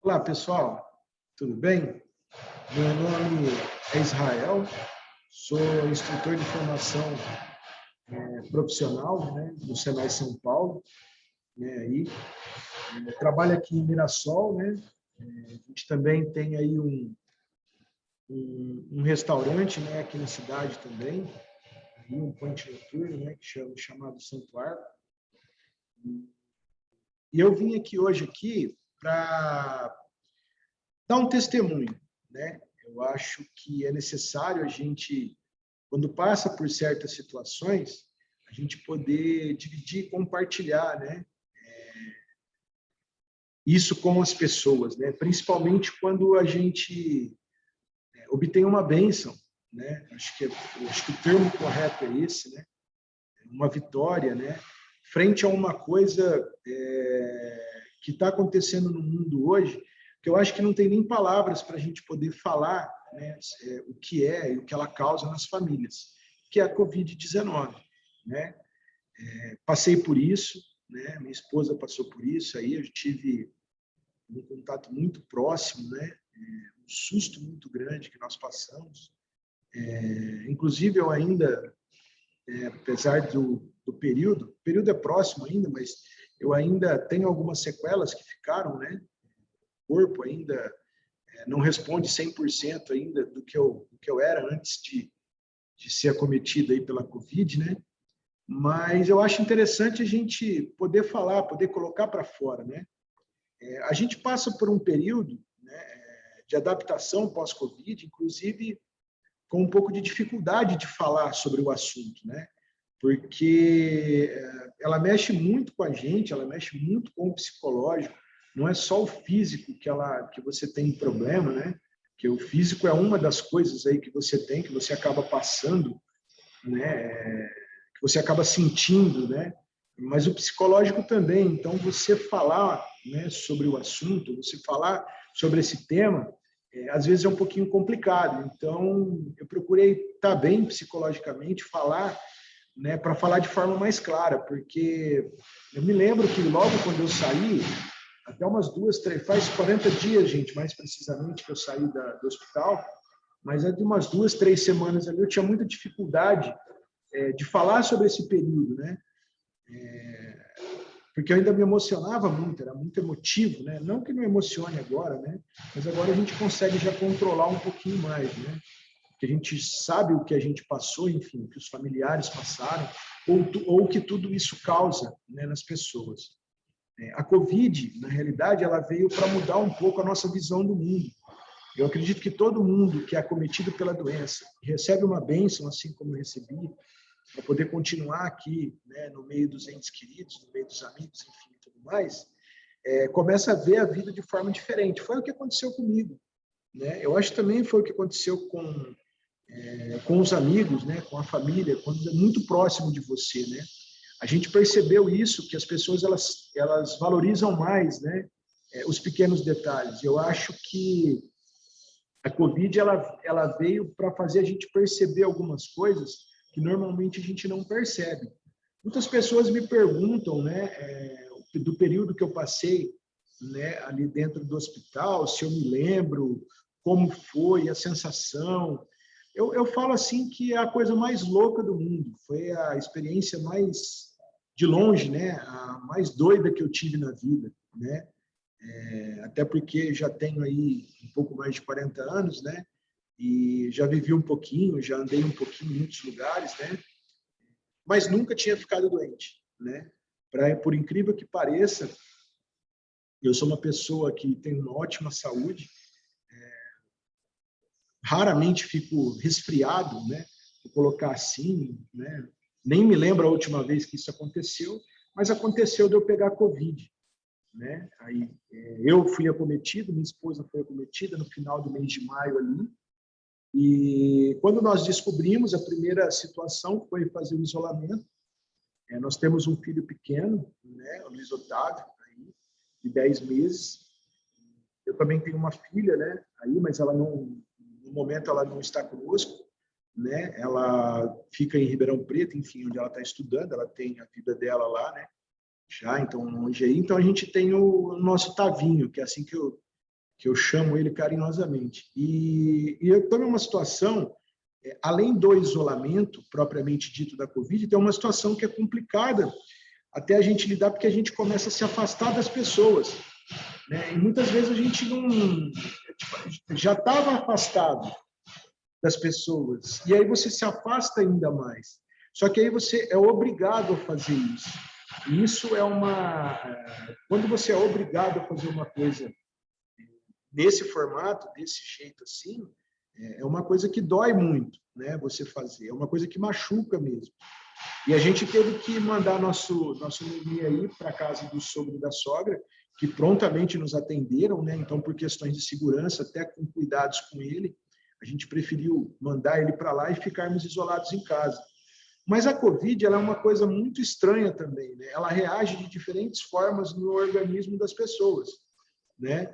Olá, pessoal, tudo bem? Meu nome é Israel, sou instrutor de formação profissional, né, no Senai São Paulo, né, trabalho aqui em Mirassol, né, a gente também tem aí um restaurante, né, aqui na cidade também, um ponte noturno, né, chamado Santuário. E eu vim aqui hoje para dar um testemunho, né? Eu acho que é necessário a gente, quando passa por certas situações, a gente poder dividir, compartilhar, né? Isso com as pessoas, né? Principalmente quando a gente obtém uma bênção, né? Acho que o termo correto é esse, né? Uma vitória, né? Frente a uma coisa que está acontecendo no mundo hoje, que eu acho que não tem nem palavras para a gente poder falar, né, o que é e o que ela causa nas famílias, que é a Covid-19, né? Passei por isso, né? Minha esposa passou por isso, aí eu tive um contato muito próximo, né? Um susto muito grande que nós passamos. Inclusive, eu ainda, apesar do período, o período é próximo ainda, mas eu ainda tenho algumas sequelas que ficaram, né? O corpo ainda não responde 100% ainda do que eu era antes de ser acometido aí pela Covid, né? Mas eu acho interessante a gente poder falar, poder colocar para fora, né? A gente passa por um período, né, de adaptação pós-Covid, inclusive com um pouco de dificuldade de falar sobre o assunto, né? Porque ela mexe muito com a gente, ela mexe muito com o psicológico, não é só o físico que você tem problema, né? Que o físico é uma das coisas aí que você tem, que você acaba passando, né? Que você acaba sentindo, né? Mas o psicológico também. Então, você falar, né, sobre o assunto, você falar sobre esse tema, às vezes é um pouquinho complicado. Então, eu procurei estar bem psicologicamente, falar, né, para falar de forma mais clara, porque eu me lembro que logo quando eu saí, até umas 2, 3, faz 40 dias, gente, mais precisamente, que eu saí do hospital, mas é de umas 2, 3 semanas ali, eu tinha muita dificuldade de falar sobre esse período, né? Porque eu ainda me emocionava muito, era muito emotivo, né? Não que não emocione agora, né? Mas agora a gente consegue já controlar um pouquinho mais, né? Que a gente sabe o que a gente passou, enfim, o que os familiares passaram, ou o que tudo isso causa, né, nas pessoas. A Covid, na realidade, ela veio para mudar um pouco a nossa visão do mundo. Eu acredito que todo mundo que é acometido pela doença recebe uma bênção, assim como eu recebi, para poder continuar aqui, né, no meio dos entes queridos, no meio dos amigos, enfim, tudo mais, começa a ver a vida de forma diferente. Foi o que aconteceu comigo, né? Eu acho que também foi o que aconteceu com os amigos, né, com a família, quando é muito próximo de você, né? A gente percebeu isso, que as pessoas elas valorizam mais, né, os pequenos detalhes. Eu acho que a Covid ela veio para fazer a gente perceber algumas coisas que normalmente a gente não percebe. Muitas pessoas me perguntam, né, do período que eu passei, né, ali dentro do hospital, se eu me lembro, como foi a sensação. Eu falo assim que é a coisa mais louca do mundo, foi a experiência mais, de longe, né, a mais doida que eu tive na vida, né? Até porque já tenho aí um pouco mais de 40 anos, né? E já vivi um pouquinho, já andei um pouquinho em muitos lugares, né? Mas nunca tinha ficado doente, né? Por incrível que pareça, eu sou uma pessoa que tem uma ótima saúde, raramente fico resfriado, né? Vou colocar assim, né? Nem me lembro a última vez que isso aconteceu, mas aconteceu de eu pegar Covid, né? Aí eu fui acometido, minha esposa foi acometida no final do mês de maio ali, e quando nós descobrimos, a primeira situação foi fazer o isolamento. Nós temos um filho pequeno, né, o Luiz Otávio, aí, de 10 meses. Eu também tenho uma filha, né, aí, mas ela não, no momento ela não está conosco, né? Ela fica em Ribeirão Preto, enfim, onde ela está estudando, ela tem a vida dela lá, né? Já, então, longe aí. Então, a gente tem o nosso Tavinho, que é assim que eu chamo ele carinhosamente. E eu estou numa situação, além do isolamento propriamente dito da Covid, tem uma situação que é complicada até a gente lidar, porque a gente começa a se afastar das pessoas, né? E muitas vezes a gente não já estava afastado das pessoas, e aí você se afasta ainda mais. Só que aí você é obrigado a fazer isso. E isso é quando você é obrigado a fazer uma coisa nesse formato, desse jeito assim, é uma coisa que dói muito, né? Você fazer, é uma coisa que machuca mesmo. E a gente teve que mandar nosso neném aí para casa do sogro e da sogra, que prontamente nos atenderam, né? Então, por questões de segurança, até com cuidados com ele, a gente preferiu mandar ele para lá e ficarmos isolados em casa. Mas a Covid, ela é uma coisa muito estranha também, né? Ela reage de diferentes formas no organismo das pessoas, né?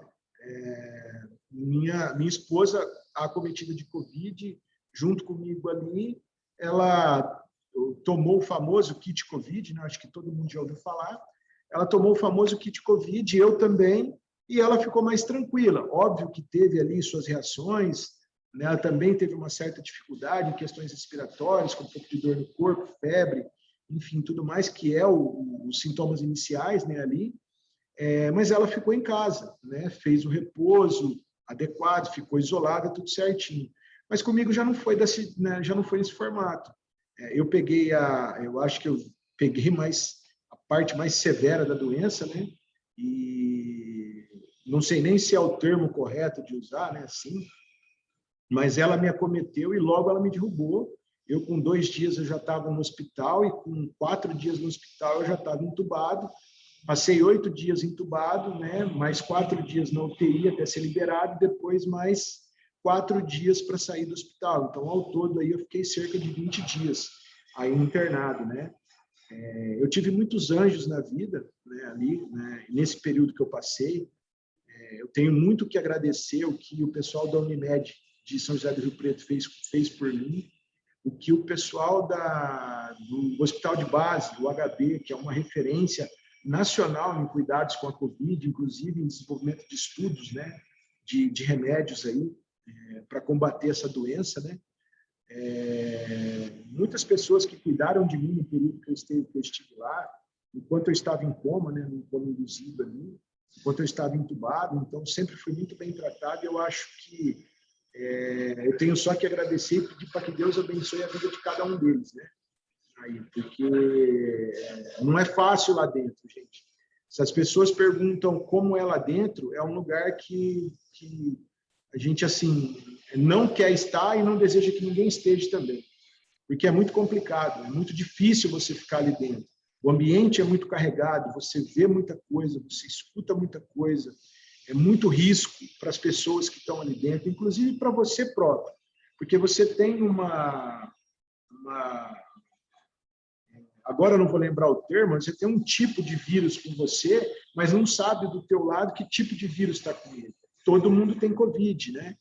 Minha esposa, acometida de Covid, junto comigo ali, ela tomou o famoso kit Covid, né? Acho que todo mundo já ouviu falar. Ela tomou o famoso kit Covid, eu também, e ela ficou mais tranquila. Óbvio que teve ali suas reações, né? Ela também teve uma certa dificuldade em questões respiratórias, com um pouco de dor no corpo, febre, enfim, tudo mais, que é os sintomas iniciais, né, ali. Mas ela ficou em casa, né? Fez o repouso adequado, ficou isolada, tudo certinho. Mas comigo já não foi já não foi nesse formato. Eu acho que eu peguei a parte mais severa da doença, né? E não sei nem se é o termo correto de usar, né? Assim, mas ela me acometeu e logo ela me derrubou. Eu, com 2 dias, eu já estava no hospital, e com 4 dias no hospital eu já estava entubado. Passei 8 dias entubado, né? Mais 4 dias na UTI até ser liberado, depois mais 4 dias para sair do hospital. Então, ao todo, aí eu fiquei cerca de 20 dias aí internado, né? Eu tive muitos anjos na vida, né? Ali, né? Nesse período que eu passei. Eu tenho muito que agradecer o que o pessoal da Unimed de São José do Rio Preto fez por mim, o que o pessoal do Hospital de Base, o HB, que é uma referência nacional em cuidados com a Covid, inclusive em desenvolvimento de estudos, né, de remédios aí, para combater essa doença, né? Muitas pessoas que cuidaram de mim no período que eu estive lá, enquanto eu estava em coma, né, no coma induzido ali, enquanto eu estava entubado, então sempre fui muito bem tratado. Eu acho que eu tenho só que agradecer e pedir para que Deus abençoe a vida de cada um deles, né? Aí, porque não é fácil lá dentro, gente. Se as pessoas perguntam como é lá dentro, é um lugar que a gente, assim, não quer estar e não deseja que ninguém esteja também, porque é muito complicado, é muito difícil você ficar ali dentro. O ambiente é muito carregado, você vê muita coisa, você escuta muita coisa, é muito risco para as pessoas que estão ali dentro, inclusive para você próprio, porque você tem agora eu não vou lembrar o termo, você tem um tipo de vírus com você, mas não sabe do teu lado que tipo de vírus está com ele. Todo mundo tem Covid, né?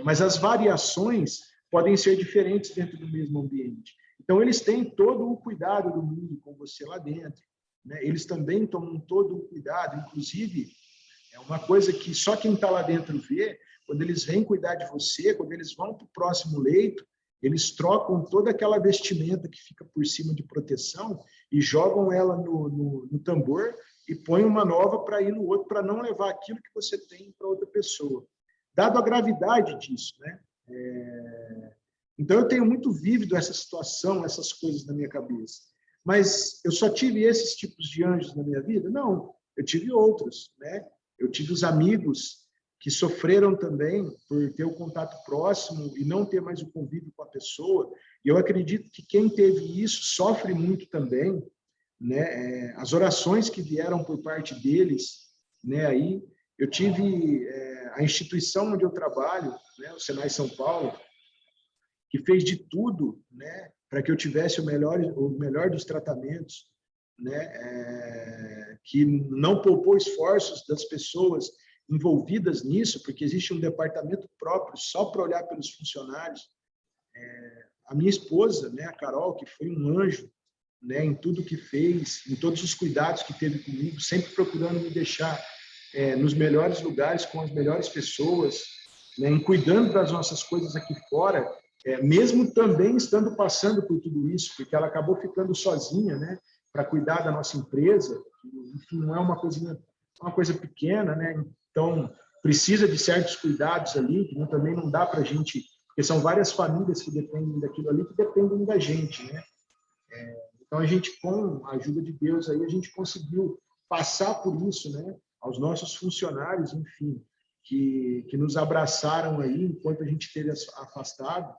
Mas as variações podem ser diferentes dentro do mesmo ambiente. Então, eles têm todo o cuidado do mundo com você lá dentro, né? Eles também tomam todo o cuidado, inclusive, é uma coisa que só quem está lá dentro vê, quando eles vêm cuidar de você, quando eles vão para o próximo leito, eles trocam toda aquela vestimenta que fica por cima de proteção e jogam ela no tambor e põem uma nova para ir no outro, para não levar aquilo que você tem para outra pessoa. Dado a gravidade disso, né? Então, eu tenho muito vívido essa situação, essas coisas na minha cabeça. Mas eu só tive esses tipos de anjos na minha vida? Não, eu tive outros, né? Eu tive os amigos que sofreram também por ter o contato próximo e não ter mais o convívio com a pessoa. E eu acredito que quem teve isso sofre muito também, né? As orações que vieram por parte deles, né? Aí eu tive a instituição onde eu trabalho, né? O Senai São Paulo, que fez de tudo, né? Para que eu tivesse o melhor dos tratamentos, né? Que não poupou esforços das pessoas envolvidas nisso, porque existe um departamento próprio só para olhar pelos funcionários. A minha esposa, né, a Carol, que foi um anjo, né, em tudo que fez, em todos os cuidados que teve comigo, sempre procurando me deixar nos melhores lugares, com as melhores pessoas, né, em cuidando das nossas coisas aqui fora, mesmo também estando passando por tudo isso, porque ela acabou ficando sozinha, né, para cuidar da nossa empresa, que, enfim, não é uma coisa pequena, né, então precisa de certos cuidados ali, que também não dá para a gente, porque são várias famílias que dependem daquilo ali, que dependem da gente, né. Então a gente, com a ajuda de Deus, aí a gente conseguiu passar por isso, né, aos nossos funcionários, enfim, que nos abraçaram aí enquanto a gente esteve afastado,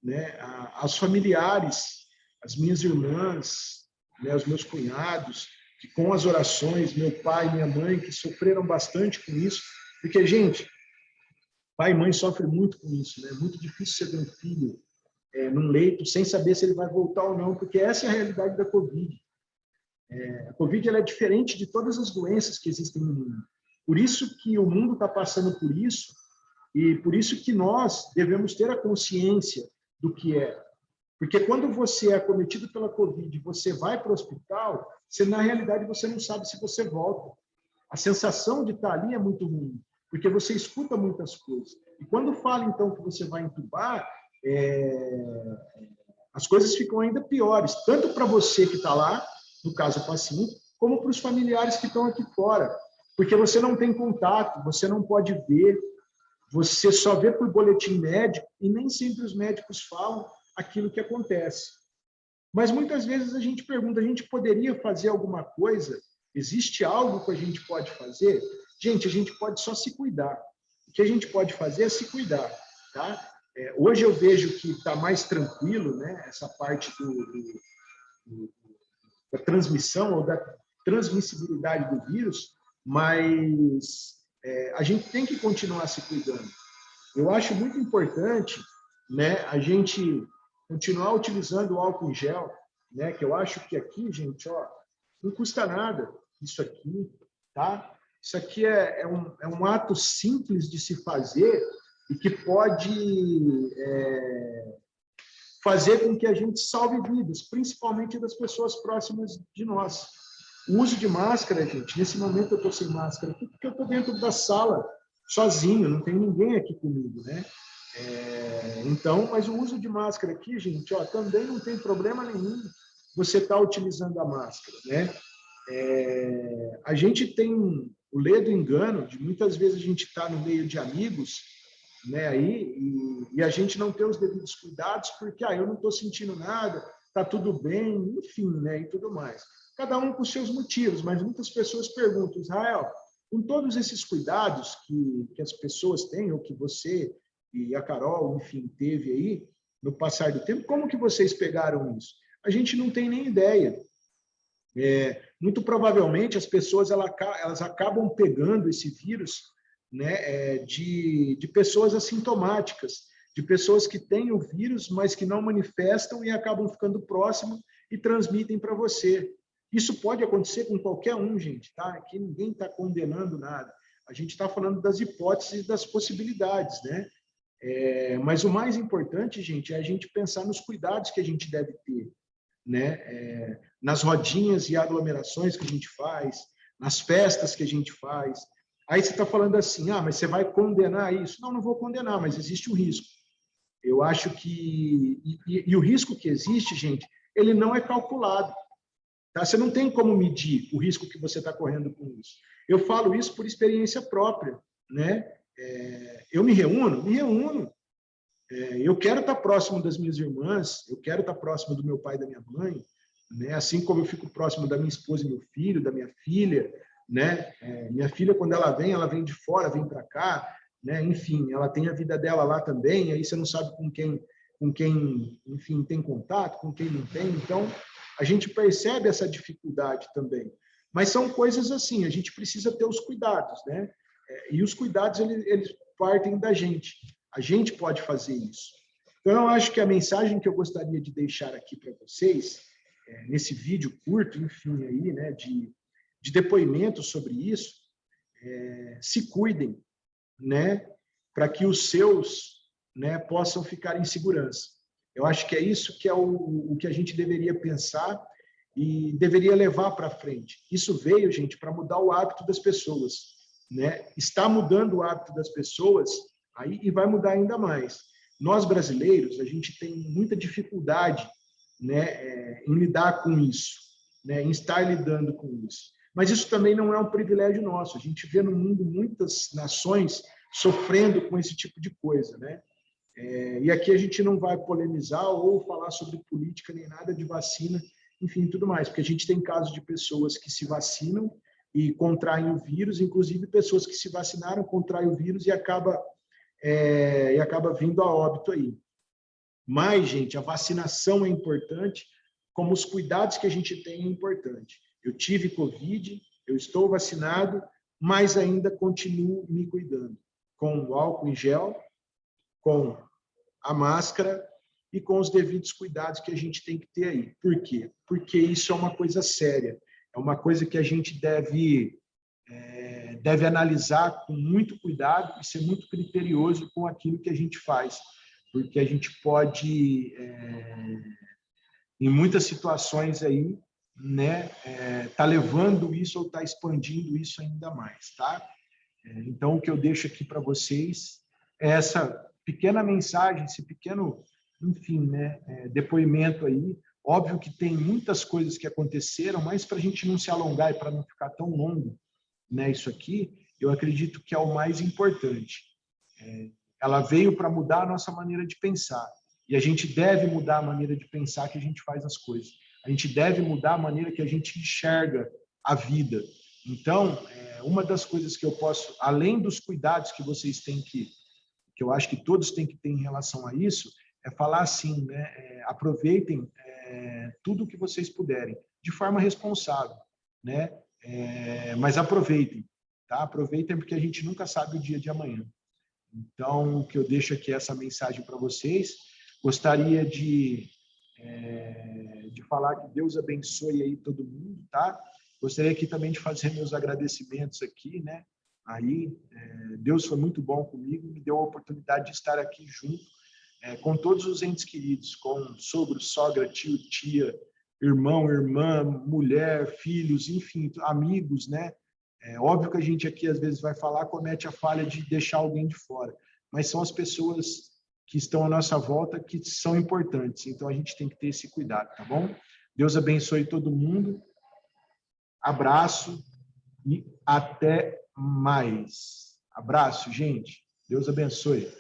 né, as familiares, as minhas irmãs, né, os meus cunhados, que com as orações, meu pai e minha mãe, que sofreram bastante com isso, porque, gente, pai e mãe sofrem muito com isso, né? É muito difícil você ver um filho num leito sem saber se ele vai voltar ou não, porque essa é a realidade da Covid. A Covid ela é diferente de todas as doenças que existem no mundo. Por isso que o mundo está passando por isso, e por isso que nós devemos ter a consciência do que é. Porque quando você é acometido pela Covid, você vai para o hospital, na realidade você não sabe se você volta. A sensação de estar ali é muito ruim, porque você escuta muitas coisas. E quando fala, então, que você vai entubar, as coisas ficam ainda piores, tanto para você que está lá, no caso o paciente, como para os familiares que estão aqui fora. Porque você não tem contato, você não pode ver, você só vê por boletim médico e nem sempre os médicos falam aquilo que acontece. Mas muitas vezes a gente pergunta, a gente poderia fazer alguma coisa? Existe algo que a gente pode fazer? Gente, a gente pode só se cuidar. O que a gente pode fazer é se cuidar, tá? Hoje eu vejo que está mais tranquilo, né? Essa parte da transmissão ou da transmissibilidade do vírus, mas a gente tem que continuar se cuidando. Eu acho muito importante, né, a gente continuar utilizando o álcool em gel, né, que eu acho que aqui, gente, ó, não custa nada isso aqui, tá? Isso aqui é um ato simples de se fazer e que pode fazer com que a gente salve vidas, principalmente das pessoas próximas de nós. O uso de máscara, gente, nesse momento eu estou sem máscara aqui porque eu estou dentro da sala, sozinho, não tem ninguém aqui comigo, né? Então, mas o uso de máscara aqui, gente, ó, também não tem problema nenhum você estar utilizando a máscara, né? A gente tem o ledo engano de muitas vezes a gente está no meio de amigos, né, aí, e a gente não ter os devidos cuidados porque eu não estou sentindo nada, está tudo bem, enfim, né, e tudo mais. Cada um com seus motivos, mas muitas pessoas perguntam, Israel, com todos esses cuidados que as pessoas têm, ou que você e a Carol, enfim, teve aí no passar do tempo, como que vocês pegaram isso? A gente não tem nem ideia. Muito provavelmente as pessoas elas acabam pegando esse vírus, né, de pessoas assintomáticas, de pessoas que têm o vírus, mas que não manifestam e acabam ficando próximo e transmitem para você. Isso pode acontecer com qualquer um, gente, tá? Aqui ninguém está condenando nada. A gente está falando das hipóteses e das possibilidades, né? Mas o mais importante, gente, é a gente pensar nos cuidados que a gente deve ter, né? Nas rodinhas e aglomerações que a gente faz, nas festas que a gente faz. Aí você está falando assim, mas você vai condenar isso? Não, não vou condenar, mas existe um risco. Eu acho que... E o risco que existe, gente, ele não é calculado. Tá? Você não tem como medir o risco que você está correndo com isso. Eu falo isso por experiência própria, né? Eu me reúno. Eu quero estar próximo das minhas irmãs, eu quero estar próximo do meu pai e da minha mãe, né? Assim como eu fico próximo da minha esposa e meu filho, da minha filha, né? Minha filha, quando ela vem de fora, vem para cá, né? Enfim, ela tem a vida dela lá também, aí você não sabe com quem, enfim, tem contato, com quem não tem. Então, a gente percebe essa dificuldade também. Mas são coisas assim, a gente precisa ter os cuidados, né? E os cuidados, eles partem da gente. A gente pode fazer isso. Então, eu acho que a mensagem que eu gostaria de deixar aqui para vocês, nesse vídeo curto, enfim, aí, né, de depoimento sobre isso, se cuidem, né, para que os seus, né, possam ficar em segurança. Eu acho que é isso que é o que a gente deveria pensar e deveria levar para frente. Isso veio, gente, para mudar o hábito das pessoas. né, está mudando o hábito das pessoas aí, e vai mudar ainda mais. Nós, brasileiros, a gente tem muita dificuldade, né, em lidar com isso, né, em estar lidando com isso. Mas isso também não é um privilégio nosso. A gente vê no mundo muitas nações sofrendo com esse tipo de coisa, né? E aqui a gente não vai polemizar ou falar sobre política nem nada de vacina, enfim, tudo mais, porque a gente tem casos de pessoas que se vacinam e contraem o vírus, inclusive pessoas que se vacinaram, contraem o vírus e acaba vindo a óbito aí. Mas, gente, a vacinação é importante, como os cuidados que a gente tem é importante. Eu tive Covid, eu estou vacinado, mas ainda continuo me cuidando, com o álcool em gel, com a máscara e com os devidos cuidados que a gente tem que ter aí. Por quê? Porque isso é uma coisa séria, é uma coisa que a gente deve analisar com muito cuidado e ser muito criterioso com aquilo que a gente faz, porque a gente pode, em muitas situações aí, né, tá levando isso ou tá expandindo isso ainda mais, tá? Então, o que eu deixo aqui para vocês é essa pequena mensagem, esse pequeno, enfim, né, depoimento aí. Óbvio que tem muitas coisas que aconteceram, mas para a gente não se alongar e para não ficar tão longo, né, isso aqui, eu acredito que é o mais importante. Ela veio para mudar a nossa maneira de pensar. E a gente deve mudar a maneira de pensar que a gente faz as coisas. A gente deve mudar a maneira que a gente enxerga a vida. Então, uma das coisas que eu posso, além dos cuidados que vocês têm que eu acho que todos têm que ter em relação a isso, é falar assim, né? Aproveitem tudo o que vocês puderem, de forma responsável, né? Mas aproveitem, tá? Aproveitem porque a gente nunca sabe o dia de amanhã. Então, o que eu deixo aqui é essa mensagem para vocês. Gostaria de falar que Deus abençoe aí todo mundo, tá? Gostaria aqui também de fazer meus agradecimentos aqui, né? Aí, Deus foi muito bom comigo, me deu a oportunidade de estar aqui junto com todos os entes queridos, com sogro, sogra, tio, tia, irmão, irmã, mulher, filhos, enfim, amigos, né? Óbvio que a gente aqui, às vezes, vai falar, comete a falha de deixar alguém de fora, mas são as pessoas que estão à nossa volta que são importantes, então a gente tem que ter esse cuidado, tá bom? Deus abençoe todo mundo, abraço e até mais. Abraço, gente. Deus abençoe.